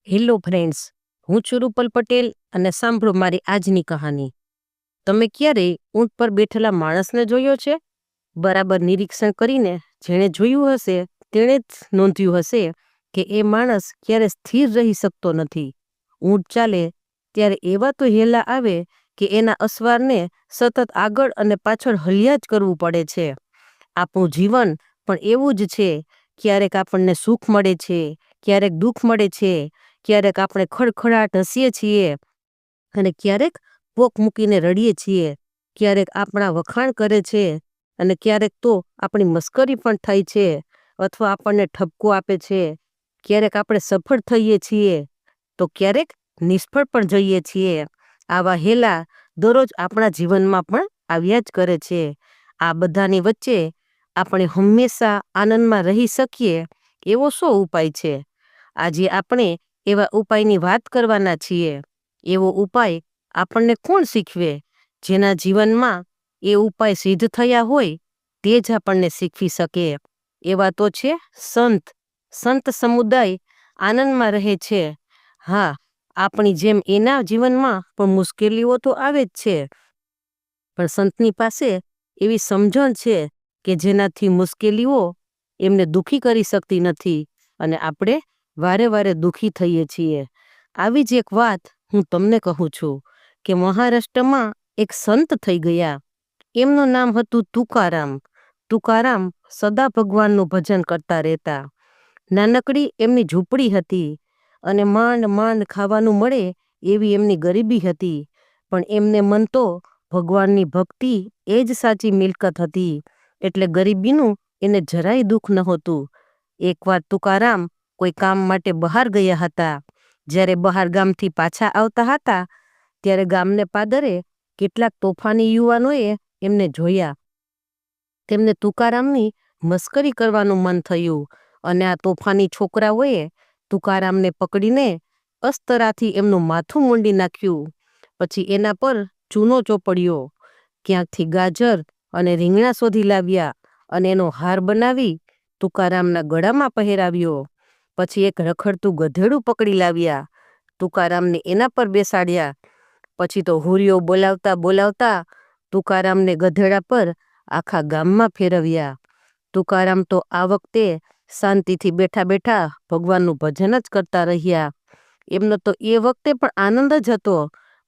Hello friends, હું છું રૂપલ પટેલ અને સાંભળો મારી આજની કહાની. તમે ક્યારેય ઊંટ પર બેઠેલા માણસને જોયો છે? બરાબર નિરીક્ષણ કરીને જેણે જોયું હશે તેણે જ નોંધ્યું હશે કે એ માણસ ક્યારે સ્થિર રહી શકતો નથી. ઊંટ ચાલે ત્યારે એવા તો હેલા આવે કે એના અસવારને સતત આગળ અને પાછળ હલ્યા જ કરવું પડે છે. આપણું જીવન પણ એવું જ છે. ક્યારેક આપણને સુખ મળે છે, ક્યારેક દુઃખ મળે છે, ક્યારેક આપણે ખડખડાટ હસીએ છીએ અને ક્યારેક પોક મૂકીને રડીએ છીએ. ક્યારેક આપણા વખાણ કરે છે અને ક્યારેક તો આપણી મસ્કરી પણ થાય છે અથવા આપણને ઠપકો આપે છે. ક્યારેક આપણે સફળ થઈએ છીએ તો ક્યારેક નિષ્ફળ પણ જઈએ છીએ. આવા હેલા દરરોજ આપણા જીવનમાં પણ આવ્યા જ કરે છે. આ બધાની વચ્ચે આપણે હંમેશા આનંદમાં રહી શકીએ એવો શો ઉપાય છે? આજે આપણે એવા ઉપાયની વાત કરવાના છીએ. એવો ઉપાય આપણને કોણ શીખવે? જેના જીવનમાં એ ઉપાય સિદ્ધ થયા હોય તે જ આપણને શીખવી શકે. એવા તો છે સંત. સંત સમુદાય આનંદમાં રહે છે. હા, આપણી જેમ એના જીવનમાં પણ મુશ્કેલીઓ તો આવે જ છે, પણ સંતની પાસે એવી સમજણ છે કે જેનાથી મુશ્કેલીઓ એમને દુઃખી કરી શકતી નથી અને આપણે વારે વારે દુઃખી થઈએ છીએ. આવી જ એક વાત હું તમને કહું છું કે મહારાષ્ટ્રમાં એક સંત થઈ ગયા. એમનું નામ હતું તુકારામ. તુકારામ સદા ભગવાનનું ભજન કરતા રહેતા. નાનકડી એમની ઝૂંપડી હતી અને માંડ માંડ ખાવાનું મળે એવી એમની ગરીબી હતી, પણ એમને મન તો ભગવાનની ભક્તિ એ જ સાચી મિલકત હતી, એટલે ગરીબીનું એને જરાય દુઃખ નહોતું. એકવાર તુકારામ કોઈ કામ માટે બહાર ગયા હતા. જ્યારે બહાર ગામથી પાછા આવતા હતા ત્યારે ગામને પાદરે કેટલાક તોફાની યુવાનોએ એમને જોયા. તેમને તુકારામની મસ્કરી કરવાનું મન થયું અને આ તોફાની છોકરાઓએ તુકારામને પકડીને અસ્તરાથી એમનું માથું મૂંડી નાખ્યું. પછી એના પર ચૂનો ચોપડ્યો. ક્યાંકથી ગાજર અને રીંગણા શોધી લાવ્યા અને એનો હાર બનાવી તુકારામના ગળામાં પહેરાવ્યો. પછી એક રખડતું ગધેડું પકડી લાવ્યા. તુકારામને એના પર બેસાડ્યા. પછી તો હુરિયો બોલાવતા બોલાવતા તુકારામને ગધેડા પર આખા ગામમાં ફેરવ્યા. તુકારામ તો આ વખતે શાંતિથી બેઠા બેઠા ભગવાનનું ભજન જ કરતા રહ્યા. એમનો તો એ વખતે પણ આનંદ જ હતો,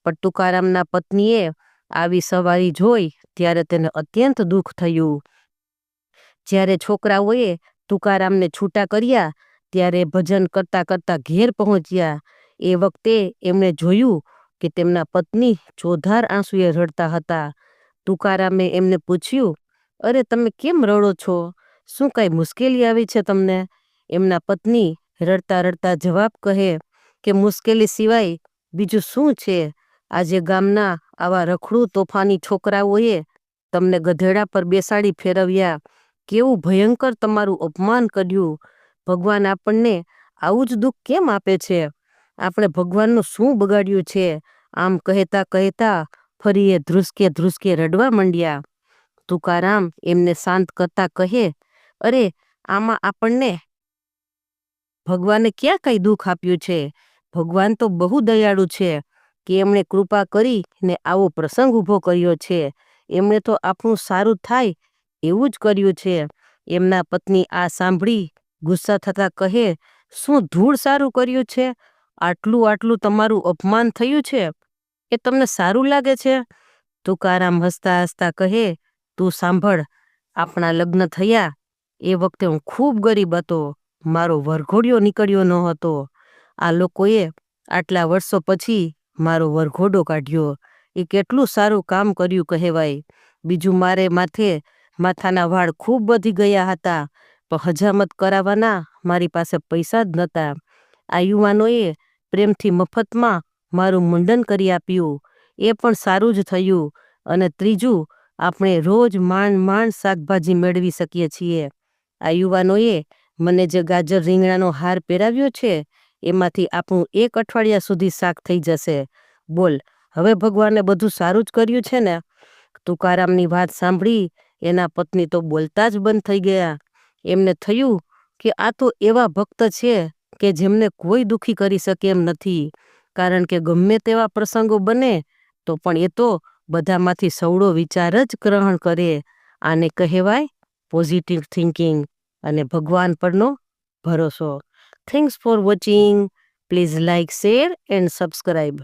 પણ તુકારામના પત્નીએ આવી સવારી જોઈ ત્યારે તેને અત્યંત દુઃખ થયું. જ્યારે છોકરાઓએ તુકારામને છૂટા કર્યા ત્યારે ભજન કરતા કરતા ઘેર પહોંચ્યા. એ વખતે એમણે જોયું કે તેમના પત્ની ચોધાર આંસુએ રડતા હતા. તુકારામે એમને પૂછ્યું, અરે તમે કેમ રડો છો? શું કાંઈ મુશ્કેલી આવી છે તમને? એમના પત્ની રડતા રડતા જવાબ કહે કે મુશ્કેલી સિવાય બીજું શું છે? આજે ગામના આવા રખડું તોફાની છોકરાઓએ તમને ગધેડા પર બેસાડી ફેરવ્યા. કેવું ભયંકર તમારું અપમાન કર્યું. ભગવાન આપણને આવું જ દુઃખ કેમ આપે છે? આપણે ભગવાનનું શું બગાડ્યું છે? આમ કહેતા કહેતા ફરી એ ધ્રુસકે ધ્રુસકે રડવા માંડ્યા. તુકારામ એમને શાંત કરતા કહે, અરે આમાં આપણને ભગવાને ક્યાં કઈ દુઃખ આપ્યું છે? ભગવાન તો બહુ દયાળુ છે કે એમણે કૃપા કરીને આવો પ્રસંગ ઊભો કર્યો છે. એમણે તો આપણું સારું થાય એવું જ કર્યું છે. એમના પત્ની આ સાંભળી ગુસ્સા થતા કહે, શું ધૂળ સારું કર્યું છે? આટલું આટલું તમારું અપમાન થયું છે એ તમને સારું લાગે છે? તુકારામ હસતા હસતા કહે, તું સાંભળ, આપણા લગ્ન થયા એ વખતે હું ખૂબ ગરીબ હતો. મારો વરઘોડિયો નીકળ્યો ન હતો. આ લોકોએ આટલા વર્ષો પછી મારો વરઘોડો કાઢ્યો. એ કેટલું સારું કામ કર્યું કહેવાય. બીજું મારે માથાના વાળ ખૂબ વધી ગયા હતા, પણ હજામત કરાવવાના મારી પાસે પૈસા જ નહોતા. આ યુવાનોએ પ્રેમથી મફતમાં મારું મુંડન કરી આપ્યું, એ પણ સારું જ થયું. અને ત્રીજું, આપણે રોજ માંડ માંડ શાકભાજી મેળવી શકીએ છીએ. આ યુવાનોએ મને જે ગાજર રીંગણાનો હાર પહેરાવ્યો છે એમાંથી આપણું એક અઠવાડિયા સુધી શાક થઈ જશે. બોલ, હવે ભગવાને બધું સારું જ કર્યું છે ને? તુકારામની વાત સાંભળી એના પત્ની તો બોલતા જ બંધ થઈ ગયા. એમને થયું કે આ તો એવા ભક્ત છે કે જેમને કોઈ દુઃખી કરી શકે એમ નથી, કારણ કે ગમે તેવા પ્રસંગો બને તો પણ એ તો બધામાંથી સવડો વિચાર જ ગ્રહણ કરે. આને કહેવાય પોઝિટિવ થિંકિંગ અને ભગવાન પરનો ભરોસો. Thanks for watching. Please like, share and subscribe.